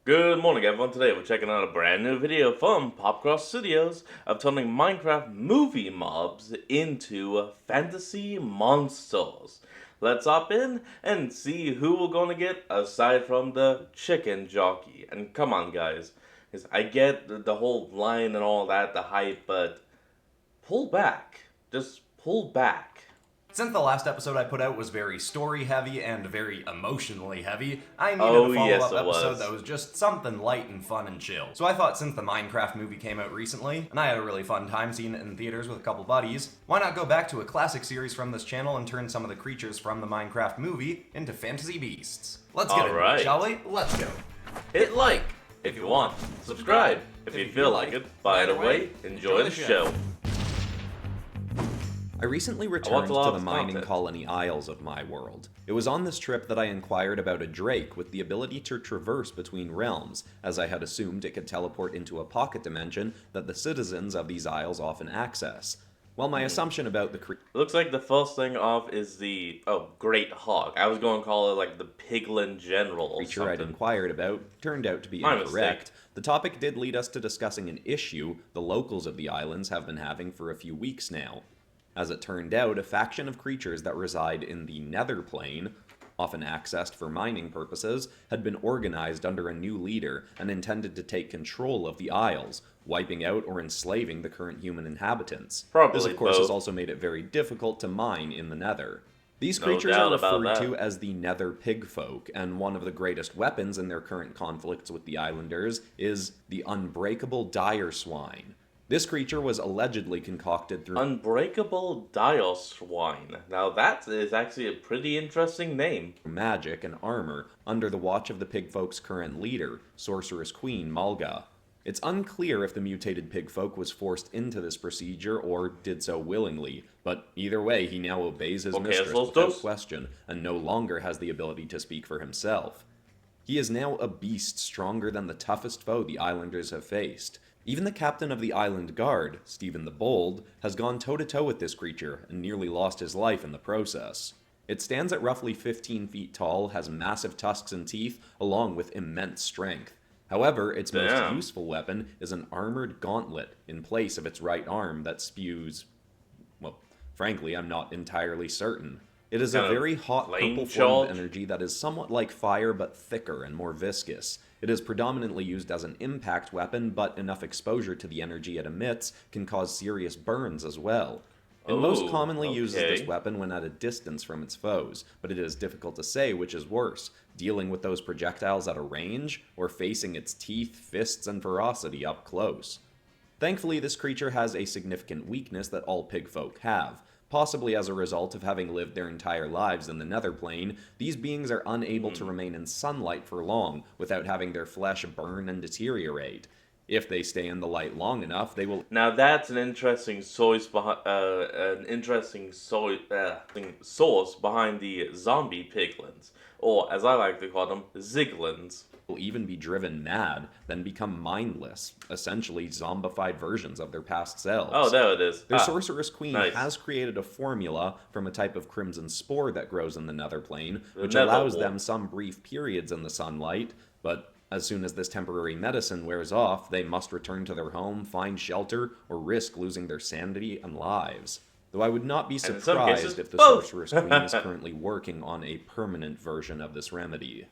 Good morning everyone, today we're checking out a brand new video from Popcross Studios of turning Minecraft movie mobs into fantasy monsters. Let's hop in and see who we're gonna get aside from the chicken jockey. And come on guys, 'cause I get the whole line and all that, the hype, but pull back. Just pull back. Since the last episode I put out was very story heavy and very emotionally heavy, I needed a follow-up episode that was just something light and fun and chill. So I thought since the Minecraft movie came out recently, and I had a really fun time seeing it in theaters with a couple buddies, why not go back to a classic series from this channel and turn some of the creatures from the Minecraft movie into fantasy beasts. Let's get into it, shall we? Let's go. Hit like if you want, subscribe if you feel like it. By the way, enjoy the show. I recently returned to the mining colony Isles of my world. It was on this trip that I inquired about a drake with the ability to traverse between realms, as I had assumed it could teleport into a pocket dimension that the citizens of these isles often access. Well, my assumption about the looks like the first thing off is the great hawk. I was going to call it like the piglin general or creature I'd inquired about turned out to be incorrect. The topic did lead us to discussing an issue the locals of the islands have been having for a few weeks now. As it turned out, a faction of creatures that reside in the nether plane, often accessed for mining purposes, had been organized under a new leader and intended to take control of the Isles, wiping out or enslaving the current human inhabitants. This, of course, has also made it very difficult to mine in the nether. These creatures are referred to as the nether pigfolk, and one of the greatest weapons in their current conflicts with the islanders is the unbreakable dire swine. This creature was allegedly concocted through Unbreakable Dire Swine. Now that is actually a pretty interesting name. Magic and armor under the watch of the pigfolk's current leader, Sorceress Queen Malga. It's unclear if the mutated pigfolk was forced into this procedure or did so willingly, but either way he now obeys his mistress without question and no longer has the ability to speak for himself. He is now a beast stronger than the toughest foe the islanders have faced. Even the captain of the island guard, Stephen the Bold, has gone toe-to-toe with this creature and nearly lost his life in the process. It stands at roughly 15 feet tall, has massive tusks and teeth, along with immense strength. However, its most useful weapon is an armored gauntlet in place of its right arm that spews... well, frankly, I'm not entirely certain. It is a very hot purple form of energy that is somewhat like fire but thicker and more viscous. It is predominantly used as an impact weapon, but enough exposure to the energy it emits can cause serious burns as well. It most commonly uses this weapon when at a distance from its foes, but it is difficult to say which is worse, dealing with those projectiles at a range, or facing its teeth, fists, and ferocity up close. Thankfully, this creature has a significant weakness that all pigfolk have. Possibly as a result of having lived their entire lives in the nether plane, these beings are unable to remain in sunlight for long without having their flesh burn and deteriorate. If they stay in the light long enough, they will... Now that's an interesting source behind source behind the zombie piglins, or as I like to call them, ziglins. Will even be driven mad, then become mindless, essentially zombified versions of their past selves. Oh, there it is. Their Sorceress Queen has created a formula from a type of crimson spore that grows in the nether plane, which allows them some brief periods in the sunlight, but as soon as this temporary medicine wears off, they must return to their home, find shelter, or risk losing their sanity and lives. Though I would not be surprised if the Sorceress Queen is currently working on a permanent version of this remedy.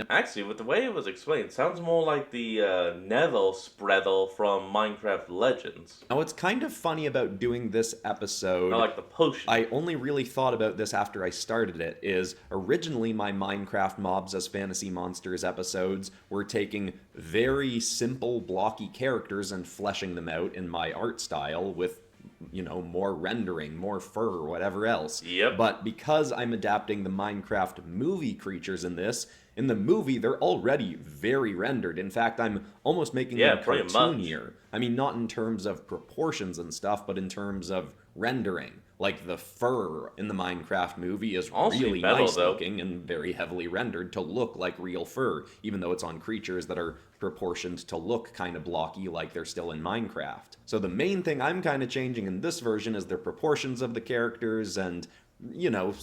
Actually, with the way it was explained, it sounds more like the Nether Spreadle from Minecraft Legends. Now, what's kind of funny about doing this episode... I like the potion. I only really thought about this after I started it, is originally my Minecraft Mobs as Fantasy Monsters episodes were taking very simple, blocky characters and fleshing them out in my art style with, you know, more rendering, more fur, or whatever else. Yep. But because I'm adapting the Minecraft movie creatures in this... in the movie, they're already very rendered. In fact, I'm almost making them cartoonier. I mean, not in terms of proportions and stuff, but in terms of rendering. Like, the fur in the Minecraft movie is really nice looking and very heavily rendered to look like real fur, even though it's on creatures that are proportioned to look kind of blocky like they're still in Minecraft. So the main thing I'm kind of changing in this version is the proportions of the characters and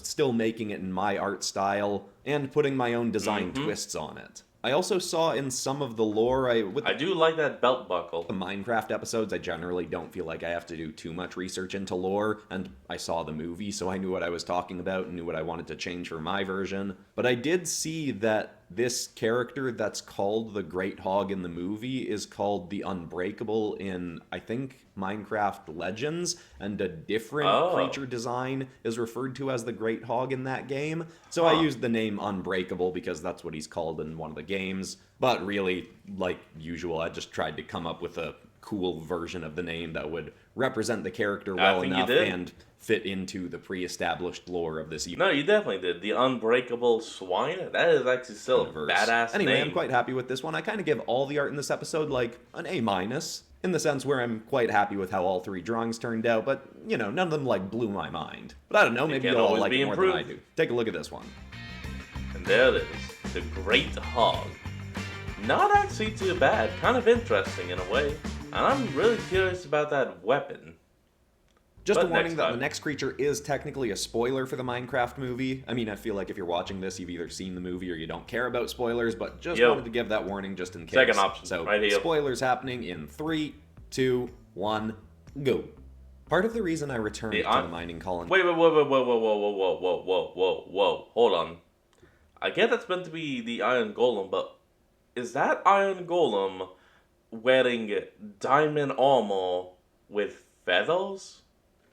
still making it in my art style and putting my own design twists on it. I also saw in some of the lore, I do like that belt buckle. The Minecraft episodes, I generally don't feel like I have to do too much research into lore, and I saw the movie, so I knew what I was talking about and knew what I wanted to change for my version. But I did see that this character that's called the Great Hog in the movie is called the Unbreakable in, I think, Minecraft Legends, and a different creature design is referred to as the Great Hog in that game. So I used the name Unbreakable because that's what he's called in one of the games. But really, like usual, I just tried to come up with a cool version of the name that would represent the character well enough and fit into the pre-established lore of this. No, you definitely did. The Unbreakable Swine? That is actually still a badass Anyway, name. I'm quite happy with this one. I kind of give all the art in this episode like an A-, in the sense where I'm quite happy with how all 3 drawings turned out, but, none of them, blew my mind. But I don't know, maybe you'll all like it more than I do. Take a look at this one. And there it is, the Great Hog. Not actually too bad, kind of interesting in a way. And I'm really curious about that weapon. Just a warning that the next creature is technically a spoiler for the Minecraft movie. I mean, I feel like if you're watching this, you've either seen the movie or you don't care about spoilers, but just wanted to give that warning just in case. Second option, so, right here. Spoilers happening in 3, 2, 1, go. Part of the reason I returned to the mining colony... Whoa, hold on. I get that's meant to be the Iron Golem, but is that Iron Golem wearing diamond armor with feathers?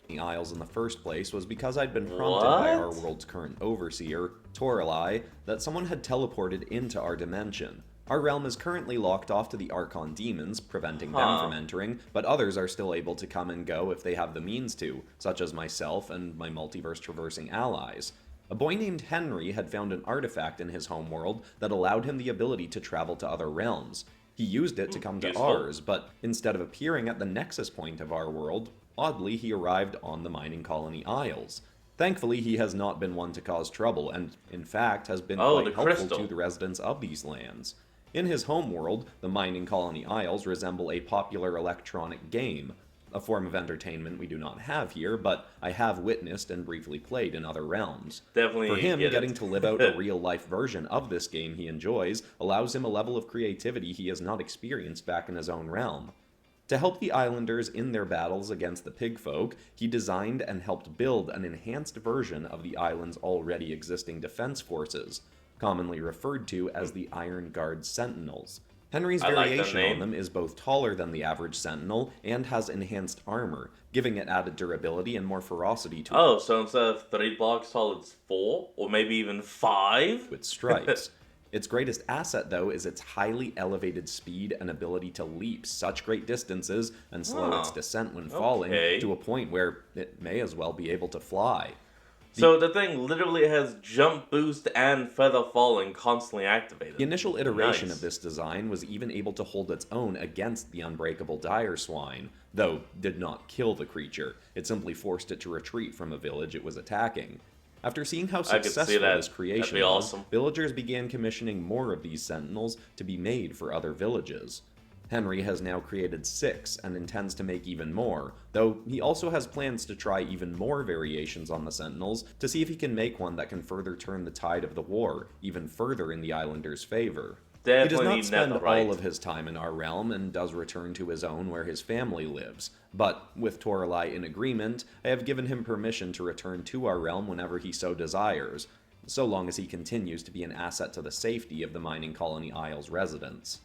The Isles in the first place was because I'd been prompted by our world's current overseer, Toralei, that someone had teleported into our dimension. Our realm is currently locked off to the Archon demons, preventing them from entering, but others are still able to come and go if they have the means to, such as myself and my multiverse-traversing allies. A boy named Henry had found an artifact in his homeworld that allowed him the ability to travel to other realms. He used it to come to ours, but instead of appearing at the nexus point of our world, oddly, he arrived on the mining colony Isles. Thankfully, he has not been one to cause trouble, and in fact has been quite helpful to the residents of these lands. In his homeworld, the mining colony Isles resemble a popular electronic game, a form of entertainment we do not have here, but I have witnessed and briefly played in other realms. Definitely. For him, getting to live out a real-life version of this game he enjoys allows him a level of creativity he has not experienced back in his own realm. To help the islanders in their battles against the pig folk, he designed and helped build an enhanced version of the island's already existing defense forces, commonly referred to as the Iron Guard Sentinels. Henry's variation on them is both taller than the average Sentinel and has enhanced armor, giving it added durability and more ferocity to it. Oh, so instead of 3 blocks tall, it's 4? Or maybe even 5? With stripes. Its greatest asset, though, is its highly elevated speed and ability to leap such great distances and slow its descent when falling to a point where it may as well be able to fly. So the thing literally has jump boost and feather falling constantly activated. The initial iteration of this design was even able to hold its own against the unbreakable dire swine, though did not kill the creature. It simply forced it to retreat from a village it was attacking. After seeing how successful this creation was, villagers began commissioning more of these sentinels to be made for other villages. Henry has now created 6 and intends to make even more, though he also has plans to try even more variations on the Sentinels to see if he can make one that can further turn the tide of the war even further in the Islanders' favor. He does not spend all of his time in our realm and does return to his own where his family lives, but with Toralei in agreement, I have given him permission to return to our realm whenever he so desires, so long as he continues to be an asset to the safety of the mining colony Isles residents.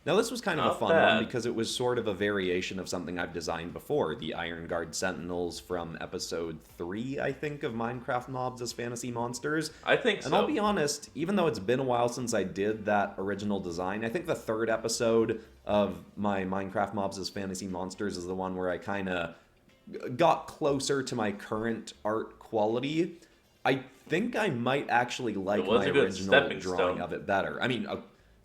Now this was kind of a fun one because it was sort of a variation of something I've designed before, the Iron Guard Sentinels from episode 3, I think, of Minecraft Mobs as Fantasy Monsters. I think so. And I'll be honest, even though it's been a while since I did that original design, I think the 3rd episode of my Minecraft Mobs as Fantasy Monsters is the one where I kind of got closer to my current art quality. I think I might actually like my original drawing of it better. I mean,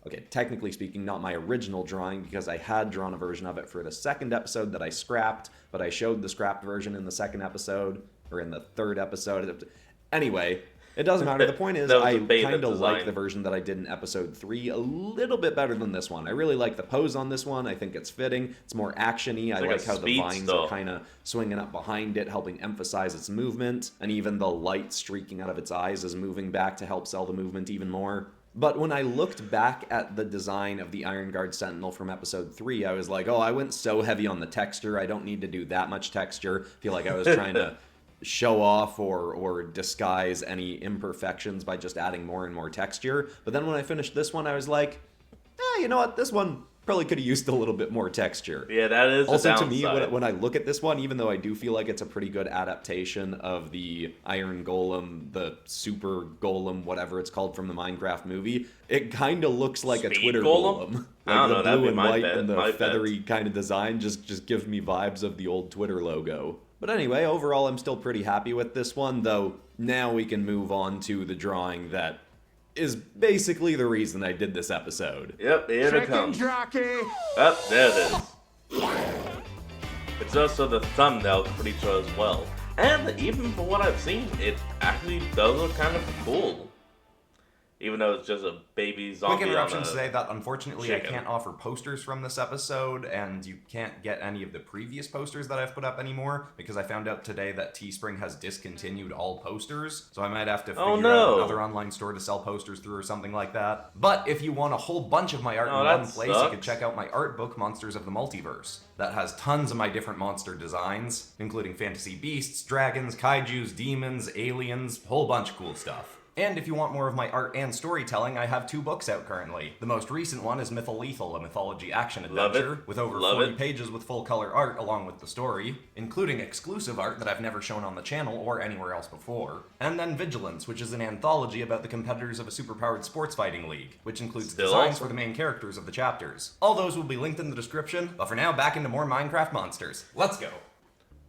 okay, technically speaking, not my original drawing, because I had drawn a version of it for the 2nd episode that I scrapped, but I showed the scrapped version in the 2nd episode, or in the 3rd episode. Anyway, It doesn't matter. The point is, That was I a beta kind of like design. the version that I did in episode 3 a little bit better than this one. I really like the pose on this one. I think it's fitting. It's more action-y. I like like a how the vines speedster. are kind of swinging up behind it, helping emphasize its movement. And even the light streaking out of its eyes is moving back to help sell the movement even more. But when I looked back at the design of the Iron Guard Sentinel from episode 3, I was like, oh, I went so heavy on the texture. I don't need to do that much texture. I feel like I was trying to show off or disguise any imperfections by just adding more and more texture. But then when I finished this one, I was like, you know what? This one probably could have used a little bit more texture. Yeah, that is also the to me, downside. when I look at this one, even though I do feel like it's a pretty good adaptation of the Iron Golem, the Super Golem, whatever it's called from the Minecraft movie, it kind of looks like a Speed Twitter Golem? Golem. I don't Like know, the that'd blue be and my white bet, and the my bet. feathery kind of design just gives me vibes of the old Twitter logo. But anyway, overall I'm still pretty happy with this one, though now we can move on to the drawing that is basically the reason I did this episode. Yep, here it comes. jockey! Oh, there it is. It's also the thumbnail creature as well. And even from what I've seen, it actually does look kind of cool. Even though it's just a baby zombie Quick interruption on to a say that unfortunately I chicken. can't offer posters from this episode, and you can't get any of the previous posters that I've put up anymore, because I found out today that Teespring has discontinued all posters, so I might have to figure no. out another online store to sell posters through or something like that. But if you want a whole bunch of my art Oh, in that one place, you sucks. can check out my art book, Monsters of the Multiverse. That has tons of my different monster designs, including fantasy beasts, dragons, kaijus, demons, aliens, whole bunch of cool stuff. And if you want more of my art and storytelling, I have 2 books out currently. The most recent one is Mytholethal, a mythology action Love it. adventure, with over Love 40 it. pages with full color art along with the story, including exclusive art that I've never shown on the channel or anywhere else before. And then Vigilance, which is an anthology about the competitors of a superpowered sports fighting league, which includes Still designs awesome. for the main characters of the chapters. All those will be linked in the description, but for now, back into more Minecraft monsters. Let's go!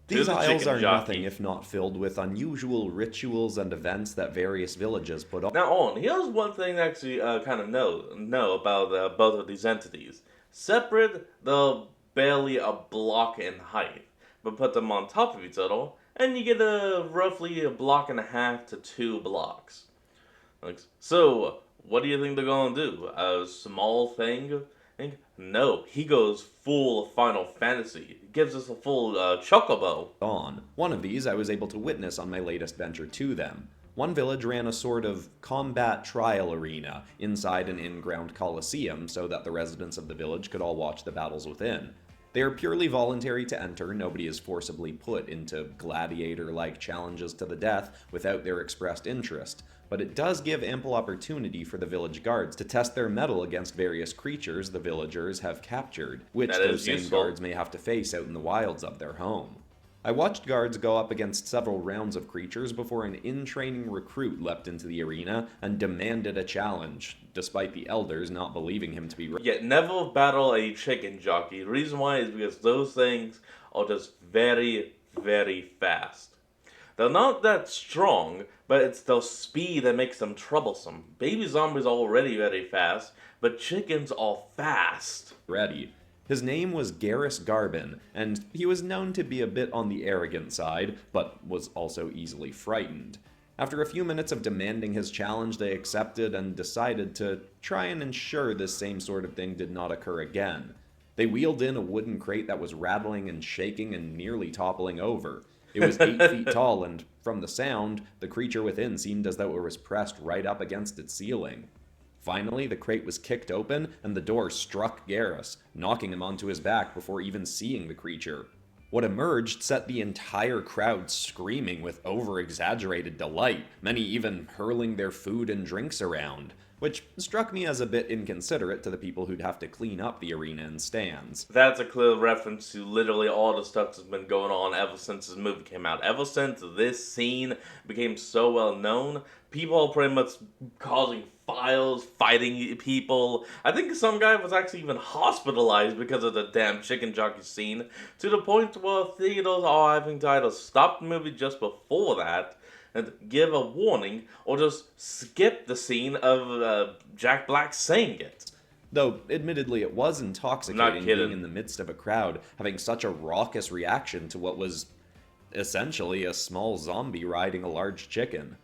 These the aisles chicken are jockey. nothing if not filled with unusual rituals and events that various villages put on. Now, here's one thing to actually kind of know about both of these entities. Separate, they're barely a block in height, but put them on top of each other, and you get roughly a block and a half to 2 blocks. So, what do you think they're gonna do? A small thing? No, he goes full Final Fantasy. He gives us a full chocobo. One of these I was able to witness on my latest venture to them. One village ran a sort of combat trial arena inside an in-ground coliseum so that the residents of the village could all watch the battles within. They are purely voluntary to enter, nobody is forcibly put into gladiator-like challenges to the death without their expressed interest, but it does give ample opportunity for the village guards to test their mettle against various creatures the villagers have captured, which That those is same useful. guards may have to face out in the wilds of their home. I watched guards go up against several rounds of creatures before an in-training recruit leapt into the arena and demanded a challenge, despite the elders not believing him to be right. Yet never battle a chicken jockey. The reason why is because those things are just very, very fast. They're not that strong, but it's their speed that makes them troublesome. Baby zombies are already very fast, but chickens are fast. Ready. His name was Garrus Garbin, and he was known to be a bit on the arrogant side, but was also easily frightened. After a few minutes of demanding his challenge, they accepted and decided to try and ensure this same sort of thing did not occur again. They wheeled in a wooden crate that was rattling and shaking and nearly toppling over. It was 8 feet tall, and from the sound, the creature within seemed as though it was pressed right up against its ceiling. Finally, the crate was kicked open, and the door struck Garrus, knocking him onto his back before even seeing the creature. What emerged set the entire crowd screaming with over-exaggerated delight, many even hurling their food and drinks around, which struck me as a bit inconsiderate to the people who'd have to clean up the arena and stands. That's a clear reference to literally all the stuff that's been going on ever since this movie came out. Ever since this scene became so well known, people are pretty much causing files, fighting people. I think some guy was actually even hospitalized because of the damn chicken jockey scene, to the point where theaters are having to either stop the movie just before that and give a warning, or just skip the scene of Jack Black saying it. Though, admittedly, it was intoxicating kidding. being in the midst of a crowd, having such a raucous reaction to what was essentially a small zombie riding a large chicken.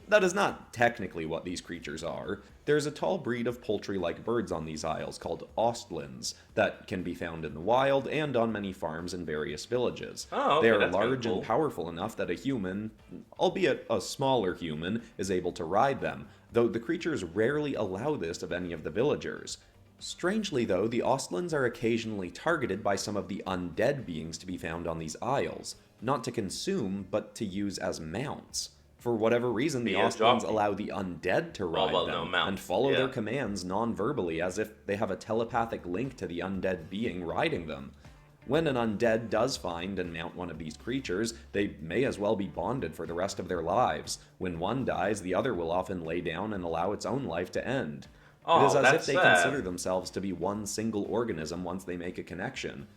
That is not technically what these creatures are. There's a tall breed of poultry-like birds on these isles called ostlins that can be found in the wild and on many farms in various villages. Oh, okay, they are that's kinda large cool. and powerful enough that a human, albeit a smaller human, is able to ride them, though the creatures rarely allow this of any of the villagers. Strangely though, the ostlins are occasionally targeted by some of the undead beings to be found on these isles, not to consume, but to use as mounts. For whatever reason, the ostlins allow the undead to ride them and follow their commands non-verbally as if they have a telepathic link to the undead being riding them. When an undead does find and mount one of these creatures, they may as well be bonded for the rest of their lives. When one dies, the other will often lay down and allow its own life to end. Oh, it is as that's if they sad. consider themselves to be one single organism once they make a connection.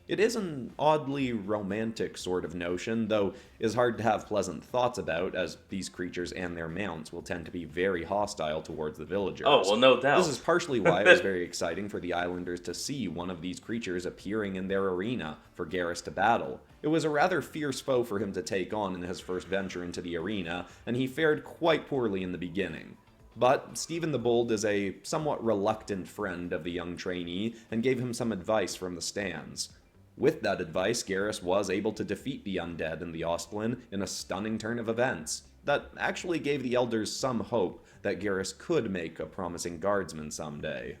It is an oddly romantic sort of notion, though is hard to have pleasant thoughts about, as these creatures and their mounts will tend to be very hostile towards the villagers. Oh, well, no doubt. This is partially why it was very exciting for the islanders to see one of these creatures appearing in their arena for Garrus to battle. It was a rather fierce foe for him to take on in his first venture into the arena, and he fared quite poorly in the beginning. But Stephen the Bold is a somewhat reluctant friend of the young trainee, and gave him some advice from the stands. With that advice, Garrus was able to defeat the undead and the Ostlin in a stunning turn of events that actually gave the elders some hope that Garrus could make a promising guardsman someday.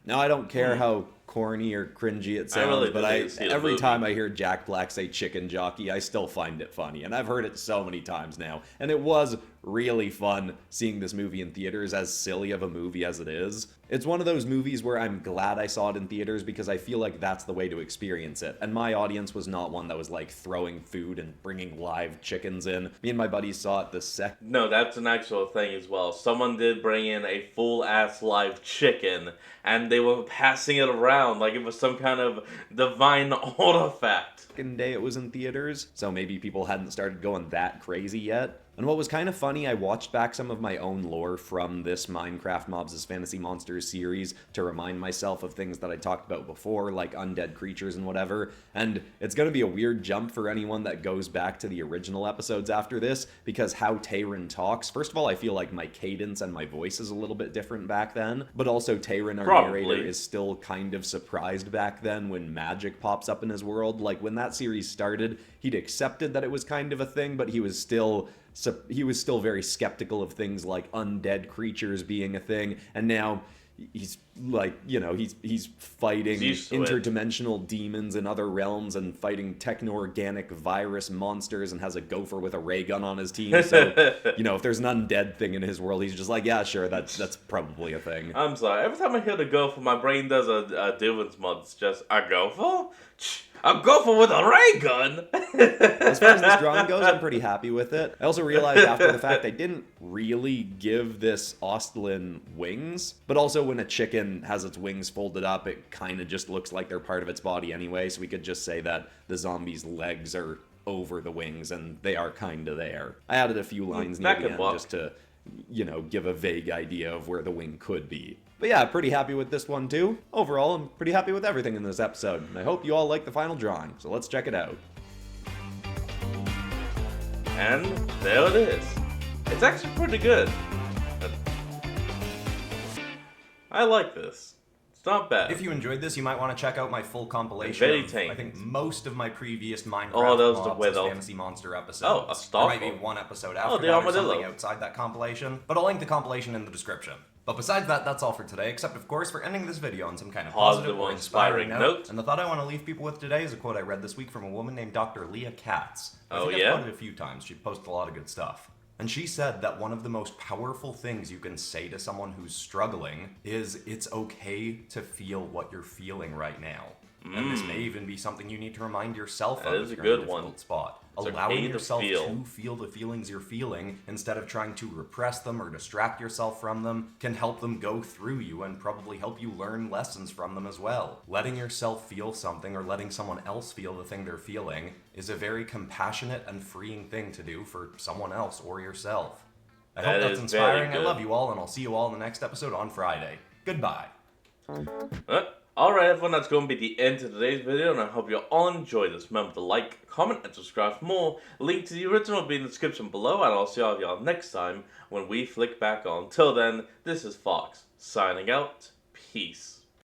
Now, I don't care how corny or cringy it sounds, but every time I hear Jack Black say chicken jockey, I still find it funny, and I've heard it so many times now, and it was really fun seeing this movie in theaters, as silly of a movie as it is. It's one of those movies where I'm glad I saw it in theaters because I feel like that's the way to experience it, and my audience was not one that was like throwing food and bringing live chickens in. Me and my buddies saw it the second. No, that's an actual thing as well. Someone did bring in a full-ass live chicken, and they were passing it around like it was some kind of divine artifact. Second day it was in theaters, so maybe people hadn't started going that crazy yet. And what was kind of funny, I watched back some of my own lore from this Minecraft Mobs' Fantasy Monsters series to remind myself of things that I talked about before, like undead creatures and whatever, and it's going to be a weird jump for anyone that goes back to the original episodes after this, because how Tayrin talks, first of all, I feel like my cadence and my voice is a little bit different back then, but also Tayrin, our narrator, is still kind of surprised back then when magic pops up in his world. Like, when that series started, he'd accepted that it was kind of a thing, but he was still very skeptical of things like undead creatures being a thing, and now he's like, you know, he's fighting interdimensional demons in other realms and fighting techno-organic virus monsters and has a gopher with a ray gun on his team. So, you know, if there's an undead thing in his world, he's just like, yeah, sure, that's probably a thing. I'm sorry. Every time I hear the gopher, my brain does a Dylan's mod. It's just, a gopher? A gopher with a ray gun? As far as this drawing goes, I'm pretty happy with it. I also realized after the fact I didn't really give this Ostlin wings, but also when a chicken has its wings folded up, it kind of just looks like they're part of its body anyway, so we could just say that the zombie's legs are over the wings, and they are kind of there. I added a few lines near the end just to, you know, give a vague idea of where the wing could be. But yeah, pretty happy with this one too. Overall, I'm pretty happy with everything in this episode, and I hope you all like the final drawing, so let's check it out. And there it is. It's actually pretty good. I like this. It's not bad. If you enjoyed this, you might want to check out my full compilation very of, tame. I think, most of my previous Minecraft Mobs Fantasy Monster episodes. Oh, a star. There might be one episode after that or something outside that compilation, but I'll link the compilation in the description. But besides that, that's all for today, except of course for ending this video on some kind of positive or inspiring note. And the thought I want to leave people with today is a quote I read this week from a woman named Dr. Leah Katz. I think I've quoted it a few times. She posted a lot of good stuff. And she said that one of the most powerful things you can say to someone who's struggling is it's okay to feel what you're feeling right now. And this may even be something you need to remind yourself of if you're in a difficult spot. Allowing yourself to feel the feelings you're feeling instead of trying to repress them or distract yourself from them can help them go through you and probably help you learn lessons from them as well. Letting yourself feel something or letting someone else feel the thing they're feeling is a very compassionate and freeing thing to do for someone else or yourself. I hope that's inspiring. I love you all, and I'll see you all in the next episode on Friday. Goodbye. Alright everyone, that's going to be the end of today's video, and I hope you all enjoyed this. Remember to like, comment, and subscribe for more. Link to the original will be in the description below, and I'll see all of y'all next time when we flick back on. Till then, this is Fox, signing out. Peace.